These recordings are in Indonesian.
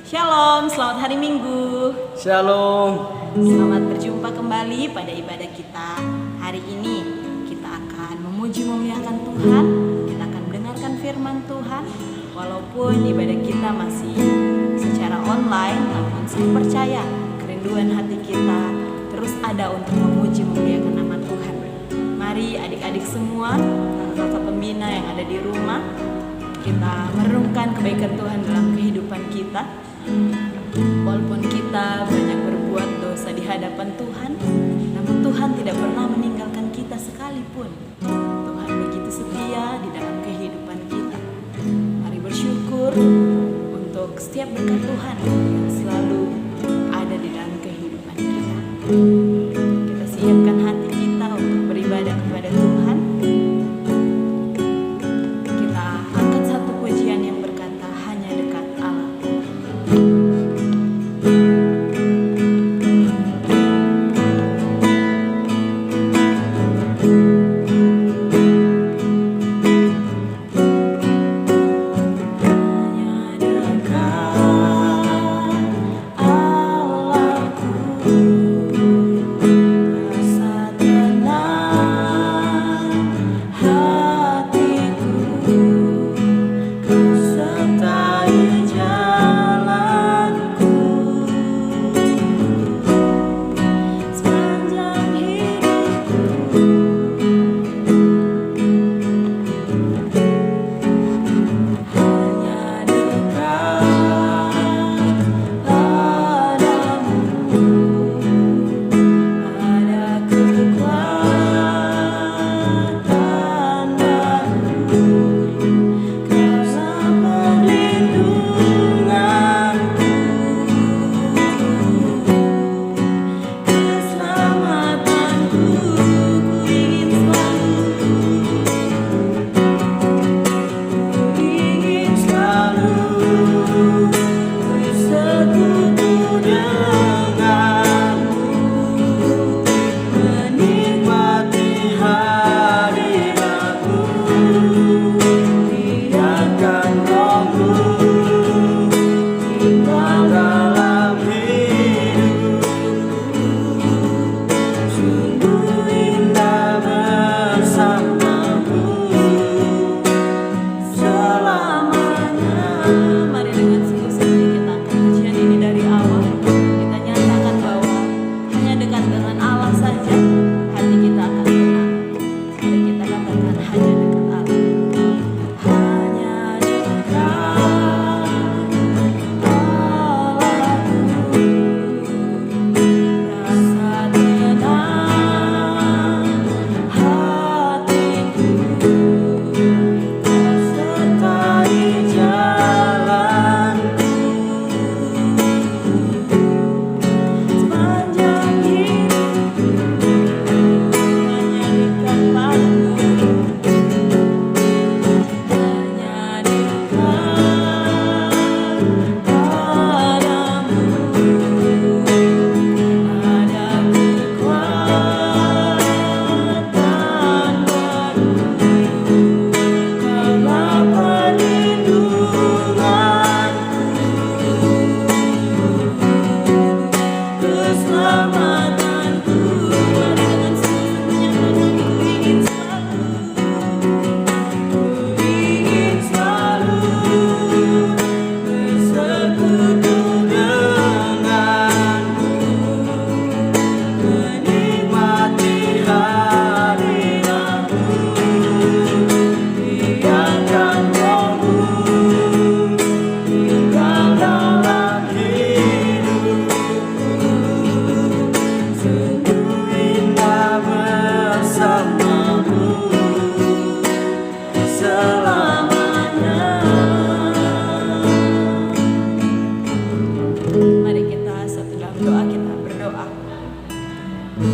Shalom, selamat hari Minggu. Shalom. Selamat berjumpa kembali pada ibadah kita. Hari ini kita akan memuji memuliakan Tuhan. Kita akan mendengarkan firman Tuhan. Walaupun ibadah kita masih secara online, namun saya percaya kerinduan hati kita terus ada untuk memuji memuliakan nama Tuhan. Mari adik-adik semua, kakak pembina yang ada di rumah, kita merenungkan kebaikan Tuhan dalam kehidupan kita. Walaupun kita banyak berbuat dosa di hadapan Tuhan, namun Tuhan tidak pernah meninggalkan kita sekalipun. Tuhan begitu setia di dalam kehidupan kita. Mari bersyukur untuk setiap berkat Tuhan yang selalu ada di dalam kehidupan kita. Kita siapkan hati kita untuk beribadah kepada Tuhan. Kita angkat satu pujian yang berkata, hanya dekat Allah.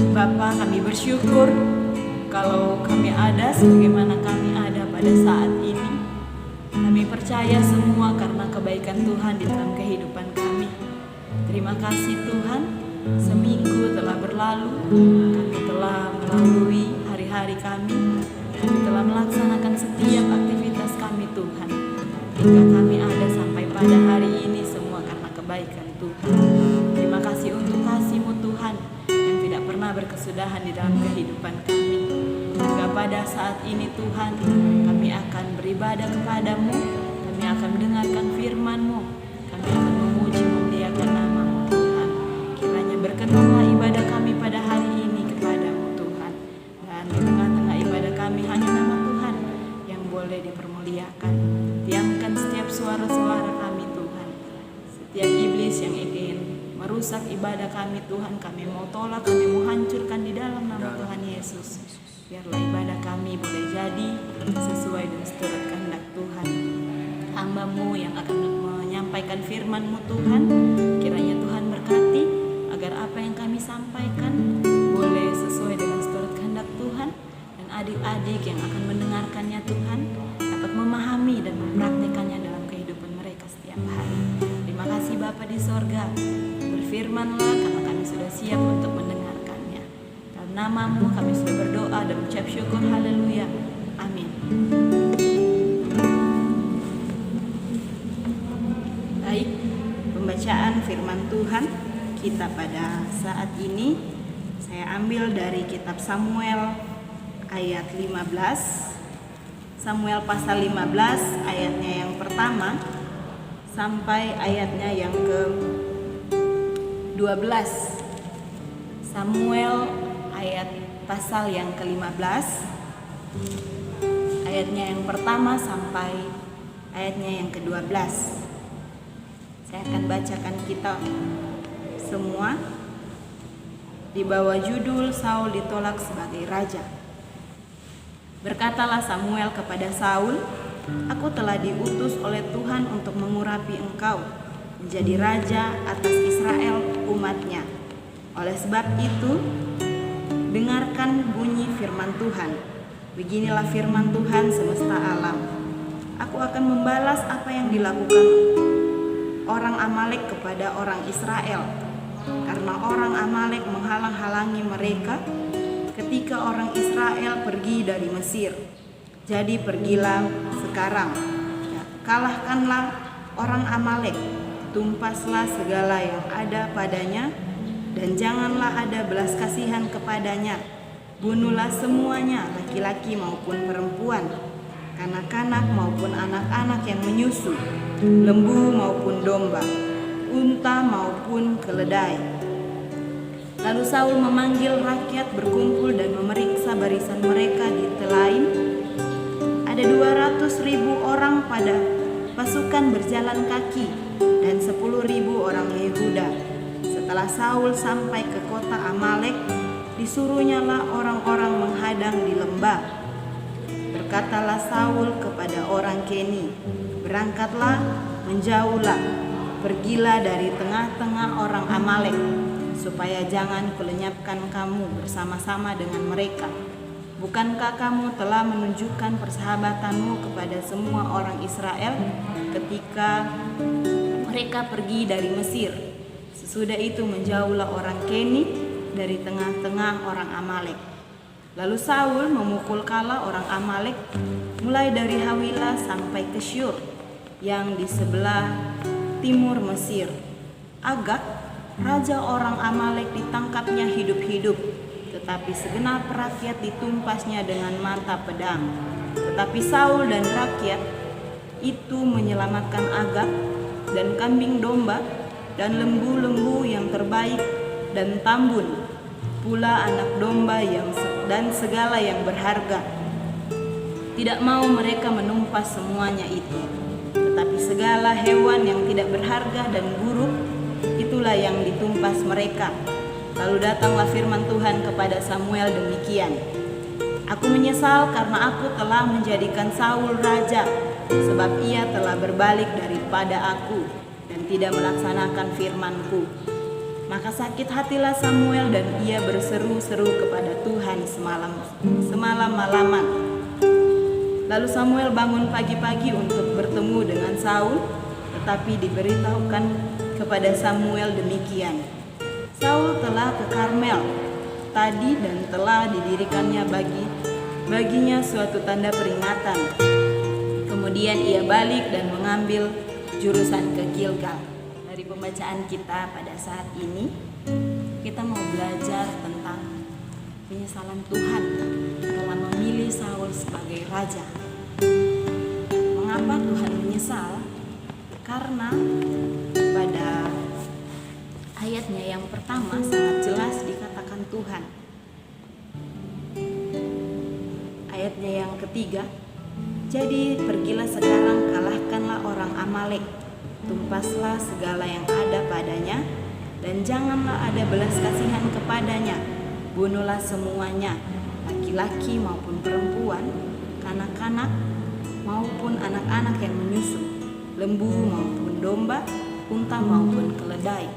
Bapa, kami bersyukur kalau kami ada sebagaimana kami ada pada saat ini. Kami percaya semua karena kebaikan Tuhan di dalam kehidupan kami. Terima kasih Tuhan, seminggu telah berlalu, kami telah melalui hari-hari kami telah melaksanakan setiap aktivitas kami Tuhan, hingga kami ada sampai pada hari ini. kebaikan Tuhan. Terima kasih untuk kasih-Mu Tuhan yang tidak pernah berkesudahan di dalam kehidupan kami. Hingga pada saat ini Tuhan, kami akan beribadah kepadamu, kami akan mendengarkan firman-Mu, kami akan memuji memuliakan nama-Mu Tuhan. Kiranya berkenanlah ibadah kami pada hari ini kepadamu Tuhan. Dan di tengah-tengah ibadah kami hanya nama Tuhan yang boleh dipermuliakan. Diamkan setiap suara-suara kami Tuhan. Setiap iblis yang ingin merusak ibadah kami Tuhan, kami mau tolak, kami mau hancurkan di dalam nama Tuhan Yesus. Biarlah ibadah kami boleh jadi sesuai dan seturut kehendak Tuhan. Hamba-Mu yang akan menyampaikan firman-Mu Tuhan, kiranya Tuhan berkati agar apa yang kami sampaikan boleh sesuai dengan seturut kehendak Tuhan, dan adik-adik yang akan mendengarkannya Tuhan dapat memahami dan mempraktikannya dalam kehidupan mereka setiap hari. Terima kasih Bapa di sorga, berfirmanlah karena kami sudah siap untuk mendengarkannya. Dalam nama-Mu kami sudah berdoa dan mengucap syukur, haleluya, amin. Baik, pembacaan firman Tuhan kita pada saat ini saya ambil dari kitab Samuel ayat 15. Samuel pasal 15 ayatnya yang pertama sampai ayatnya yang ke-12. Samuel pasal yang ke-15 ayatnya yang pertama sampai ayatnya yang ke-12. Saya akan bacakan kita semua di bawah judul Saul ditolak sebagai raja. Berkatalah Samuel kepada Saul, "Aku telah diutus oleh Tuhan untuk mengurapi engkau menjadi raja atas Israel umatnya. Oleh sebab itu, dengarkan bunyi firman Tuhan. Beginilah firman Tuhan semesta alam. Aku akan membalas apa yang dilakukan orang Amalek kepada orang Israel, karena orang Amalek menghalang-halangi mereka ketika orang Israel pergi dari Mesir. Jadi pergilah sekarang, kalahkanlah orang Amalek, tumpaslah segala yang ada padanya, dan janganlah ada belas kasihan kepadanya. Bunuhlah semuanya, laki-laki maupun perempuan, kanak-kanak maupun anak-anak yang menyusu, lembu maupun domba, unta maupun keledai." Lalu Saul memanggil rakyat berkumpul dan memeriksa barisan mereka di Telaim. Ada 200.000 orang pada pasukan berjalan kaki dan 10.000 orang Yehuda. Setelah Saul sampai ke kota Amalek, disuruhnyalah orang-orang menghadang di lembah. Berkatalah Saul kepada orang Keni, "Berangkatlah, menjauhlah, pergilah dari tengah-tengah orang Amalek, supaya jangan kulenyapkan kamu bersama-sama dengan mereka. Bukankah kamu telah menunjukkan persahabatanmu kepada semua orang Israel ketika mereka pergi dari Mesir? Sesudah itu menjauhlah orang Keni dari tengah-tengah orang Amalek." Lalu Saul memukul kala orang Amalek mulai dari Hawila sampai ke Syur yang di sebelah timur Mesir. Agag, raja orang Amalek, ditangkapnya hidup-hidup, tetapi segenap rakyat ditumpasnya dengan mata pedang. Tetapi Saul dan rakyat itu menyelamatkan Agag dan kambing domba dan lembu-lembu yang terbaik dan tambun, pula anak domba dan segala yang berharga. Tidak mau mereka menumpas semuanya itu, tetapi segala hewan yang tidak berharga dan buruk, itulah yang ditumpas mereka. Lalu datanglah firman Tuhan kepada Samuel demikian, "Aku menyesal karena aku telah menjadikan Saul raja, sebab ia telah berbalik daripada aku dan tidak melaksanakan firman-Ku." Maka sakit hatilah Samuel dan ia berseru-seru kepada Tuhan semalam-malaman. Lalu Samuel bangun pagi-pagi untuk bertemu dengan Saul, tetapi diberitahukan kepada Samuel demikian, "Saul telah ke Karmel tadi dan telah didirikannya baginya suatu tanda peringatan." Kemudian ia balik dan mengambil jurusan ke Gilgal. Mari Dari pembacaan kita pada saat ini, kita mau belajar tentang penyesalan Tuhan telah memilih Saul sebagai raja. Mengapa Tuhan menyesal? Karena pada ayatnya yang pertama sangat jelas dikatakan Tuhan. Ayatnya yang ketiga, jadi pergilah sekarang, kalahkanlah orang Amalek, tumpaslah segala yang ada padanya, dan janganlah ada belas kasihan kepadanya. Bunuhlah semuanya, laki-laki maupun perempuan, kanak-kanak maupun anak-anak yang menyusu, lembu maupun domba, unta maupun keledai.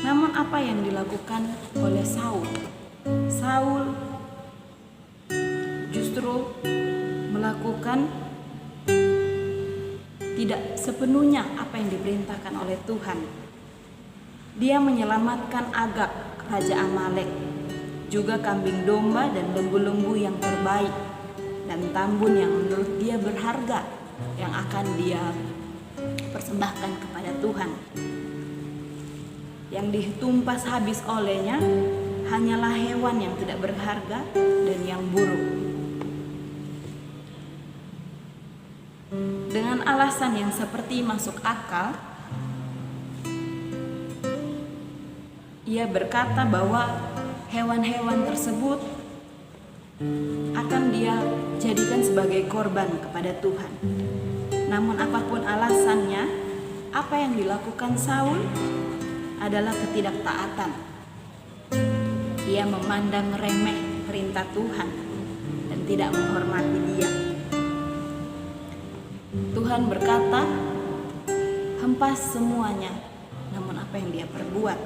Namun apa yang dilakukan oleh Saul? Saul justru melakukan tidak sepenuhnya apa yang diperintahkan oleh Tuhan. Dia menyelamatkan Agag, raja Amalek, juga kambing domba dan lembu-lembu yang terbaik, dan tambun yang menurut dia berharga, yang akan dia persembahkan kepada Tuhan. Yang ditumpas habis olehnya hanyalah hewan yang tidak berharga dan yang buruk. Dengan alasan yang seperti masuk akal, ia berkata bahwa hewan-hewan tersebut akan dia jadikan sebagai korban kepada Tuhan. Namun apapun alasannya, apa yang dilakukan Saul adalah ketidaktaatan. Ia memandang remeh perintah Tuhan dan tidak menghormati dia. Tuhan berkata, hempas semuanya. Namun apa yang dia perbuat?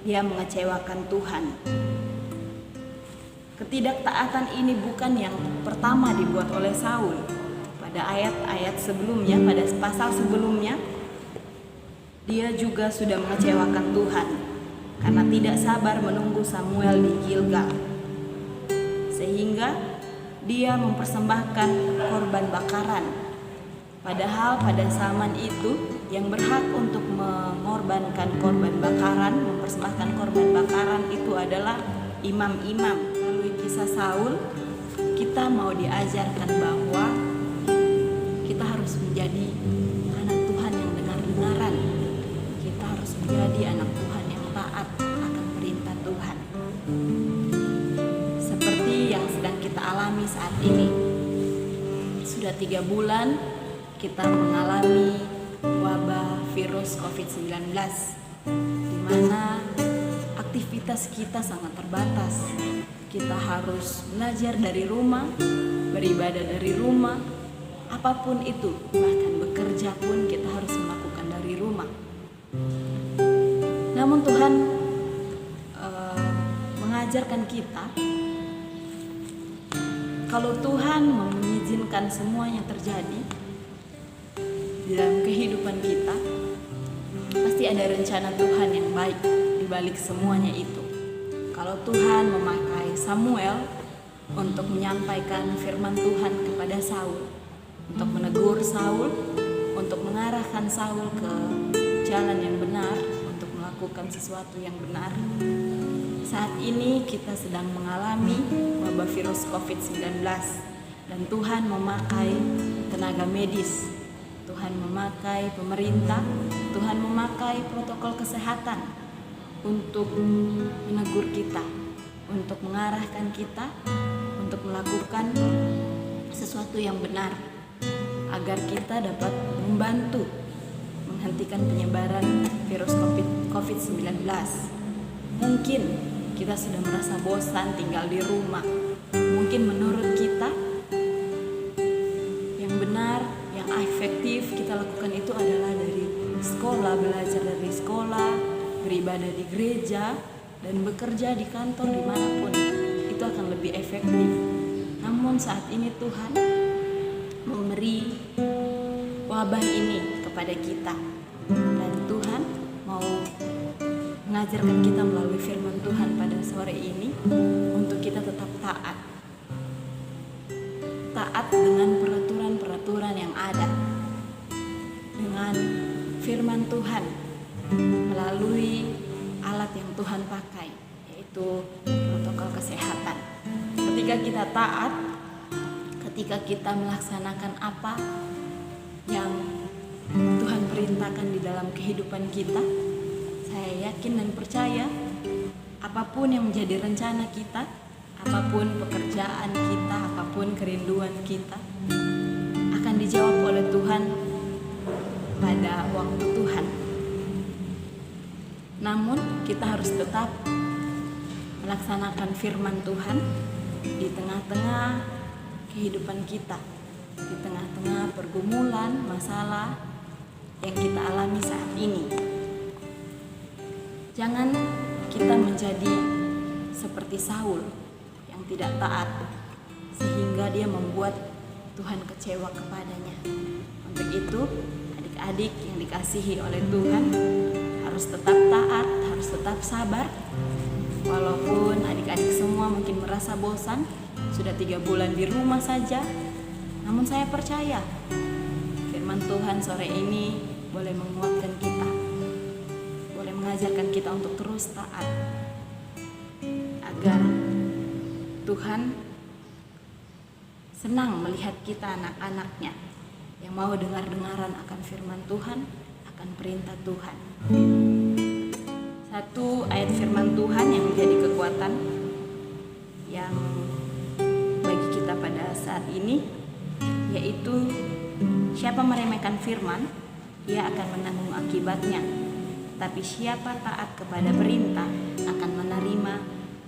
Dia mengecewakan Tuhan. Ketidaktaatan ini bukan yang pertama dibuat oleh Saul. Pada ayat-ayat sebelumnya, pada pasal sebelumnya, dia juga sudah mengecewakan Tuhan karena tidak sabar menunggu Samuel di Gilgal, sehingga dia mempersembahkan korban bakaran. Padahal pada zaman itu yang berhak untuk mengorbankan korban bakaran, mempersembahkan korban bakaran itu adalah imam-imam. Melalui kisah Saul, kita mau diajarkan bahwa kita harus menjadi anak Tuhan yang dengar-dengaran. Kita harus menjadi anak Tuhan yang taat akan perintah Tuhan. Seperti yang sedang kita alami saat ini. Sudah 3 bulan kita mengalami wabah virus COVID-19, di mana aktivitas kita sangat terbatas. Kita harus belajar dari rumah, beribadah dari rumah, apapun itu, bahkan bekerja pun kita harus melakukan dari rumah. Namun Tuhan mengajarkan kita, kalau Tuhan mengizinkan semuanya terjadi di dalam kehidupan kita, pasti ada rencana Tuhan yang baik di balik semuanya itu. Kalau Tuhan memakai Samuel untuk menyampaikan firman Tuhan kepada Saul, untuk menegur Saul, untuk mengarahkan Saul ke jalan yang benar, untuk melakukan sesuatu yang benar. Saat ini kita sedang mengalami wabah virus COVID-19 dan Tuhan memakai tenaga medis, Tuhan memakai pemerintah, Tuhan memakai protokol kesehatan untuk menegur kita, untuk mengarahkan kita, untuk melakukan sesuatu yang benar, agar kita dapat membantu menghentikan penyebaran virus COVID-19. Mungkin kita sudah merasa bosan tinggal di rumah. Mungkin menurut kita yang benar, yang efektif kita lakukan itu adalah dari sekolah, belajar dari sekolah, beribadah di gereja, dan bekerja di kantor dimanapun. Itu akan lebih efektif. Namun saat ini Tuhan memberi wabah ini kepada kita, dan Tuhan mau mengajarkan kita melalui firman Tuhan pada sore ini untuk kita tetap taat dengan peraturan-peraturan yang ada, dengan firman Tuhan melalui alat yang Tuhan pakai, yaitu protokol kesehatan. Ketika kita taat, ketika kita melaksanakan apa yang Tuhan perintahkan di dalam kehidupan kita, saya yakin dan percaya apapun yang menjadi rencana kita, apapun pekerjaan kita, apapun kerinduan kita, akan dijawab oleh Tuhan pada waktu Tuhan. Namun kita harus tetap melaksanakan firman Tuhan di tengah-tengah kehidupan kita, di tengah-tengah pergumulan, masalah yang kita alami saat ini. Jangan kita menjadi seperti Saul yang tidak taat sehingga dia membuat Tuhan kecewa kepadanya. Untuk itu, adik-adik yang dikasihi oleh Tuhan harus tetap taat, harus tetap sabar. Walaupun adik-adik semua mungkin merasa bosan, sudah 3 bulan di rumah saja, namun saya percaya firman Tuhan sore ini boleh menguatkan kita, boleh mengajarkan kita untuk terus taat, agar Tuhan senang melihat kita anak-anaknya yang mau dengar-dengaran akan firman Tuhan, akan perintah Tuhan. Satu ayat firman Tuhan yang menjadi kekuatan yang bagi kita pada saat ini, yaitu siapa meremehkan firman, ia akan menanggung akibatnya. Tapi siapa taat kepada perintah akan menerima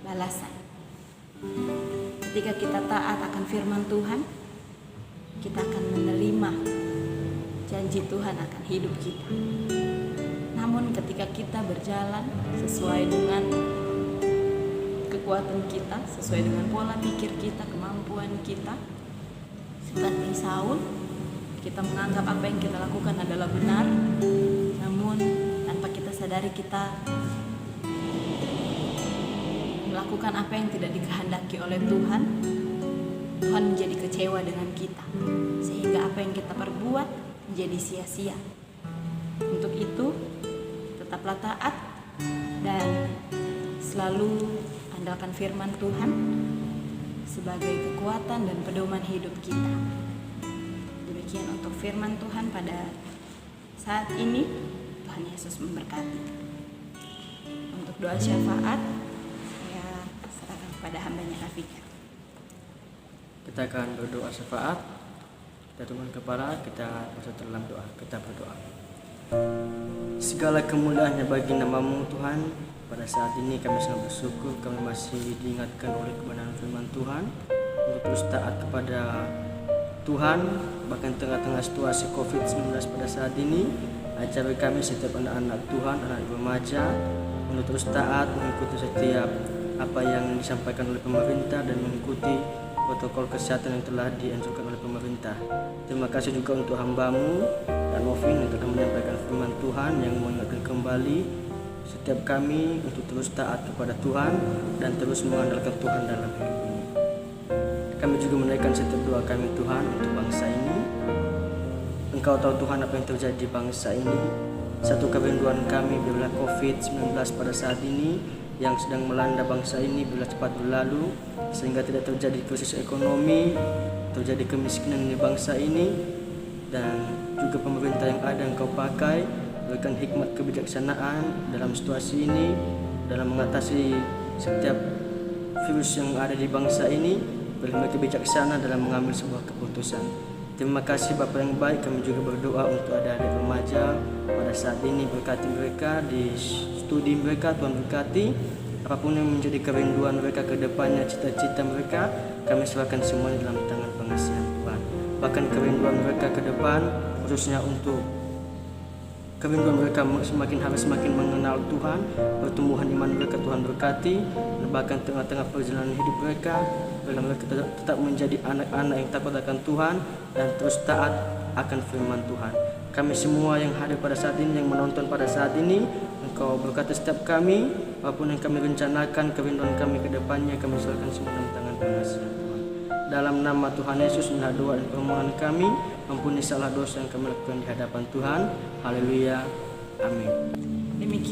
balasan. Ketika kita taat akan firman Tuhan, kita akan menerima janji Tuhan akan hidup kita. Namun ketika kita berjalan sesuai dengan kekuatan kita, sesuai dengan pola pikir kita, kemampuan kita, seperti Saul, kita menganggap apa yang kita lakukan adalah benar, namun tanpa kita sadari kita melakukan apa yang tidak dikehendaki oleh Tuhan. Tuhan menjadi kecewa dengan kita, sehingga apa yang kita perbuat menjadi sia-sia. Untuk itu, tetaplah taat dan selalu andalkan firman Tuhan sebagai kekuatan dan pedoman hidup kita. Demikian untuk firman Tuhan pada saat ini. Tuhan Yesus memberkati. Untuk doa syafaat, saya serahkan kepada hambanya Rafika. Kita akan berdoa syafaat. Kita tundukkan kepala, kita masuk dalam doa. Kita berdoa. Segala kemuliaan bagi nama-Mu Tuhan. Pada saat ini kami sangat bersyukur kami masih diingatkan oleh kebenaran firman Tuhan untuk terus taat kepada Tuhan, bahkan tengah-tengah situasi COVID-19 pada saat ini. Ajari kami setiap anak-anak Tuhan, anak remaja, untuk terus taat mengikuti setiap apa yang disampaikan oleh pemerintah dan mengikuti protokol kesehatan yang telah dianjurkan oleh pemerintah. Terima kasih juga untuk hamba-Mu dan Novin yang telah menyampaikan firman Tuhan yang mengingatkan kembali setiap kami untuk terus taat kepada Tuhan dan terus mengandalkan Tuhan dalam hidup ini. Kami juga menaikkan setiap doa kami Tuhan untuk bangsa ini. Engkau tahu Tuhan apa yang terjadi di bangsa ini. Satu kerinduan kami bila COVID-19 pada saat ini yang sedang melanda bangsa ini bila cepat berlalu, sehingga tidak terjadi krisis ekonomi, terjadi kemiskinan di bangsa ini, dan juga pemerintah yang ada Engkau pakai berikan hikmat kebijaksanaan dalam situasi ini, dalam mengatasi setiap virus yang ada di bangsa ini, berikan kebijaksanaan dalam mengambil sebuah keputusan. Terima kasih Bapa yang baik. Kami juga berdoa untuk adik-adik remaja pada saat ini, berkati mereka di studi mereka, Tuhan berkati apapun yang menjadi kerinduan mereka ke depannya, cita-cita mereka, kami serahkan semuanya dalam tangan pengasihan Tuhan. Bahkan kerinduan mereka ke depan, khususnya untuk kerinduan mereka semakin harus semakin mengenal Tuhan, pertumbuhan iman mereka Tuhan berkati, dan bahkan tengah-tengah perjalanan hidup mereka, mereka tetap menjadi anak-anak yang takut akan Tuhan dan terus taat akan firman Tuhan. Kami semua yang hadir pada saat ini, yang menonton pada saat ini, Engkau berkati setiap kami, apapun yang kami rencanakan, kerinduan kami ke depannya, kami serahkan semua dalam tangan pengasihan Tuhan. Dalam nama Tuhan Yesus, inilah doa dan permohonan kami. Ampuni salah dosa yang kami lakukan di hadapan Tuhan. Haleluya. Amin.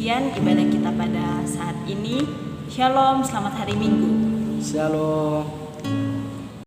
Demikian ibadah kita pada saat ini. Shalom, selamat hari Minggu. Shalom.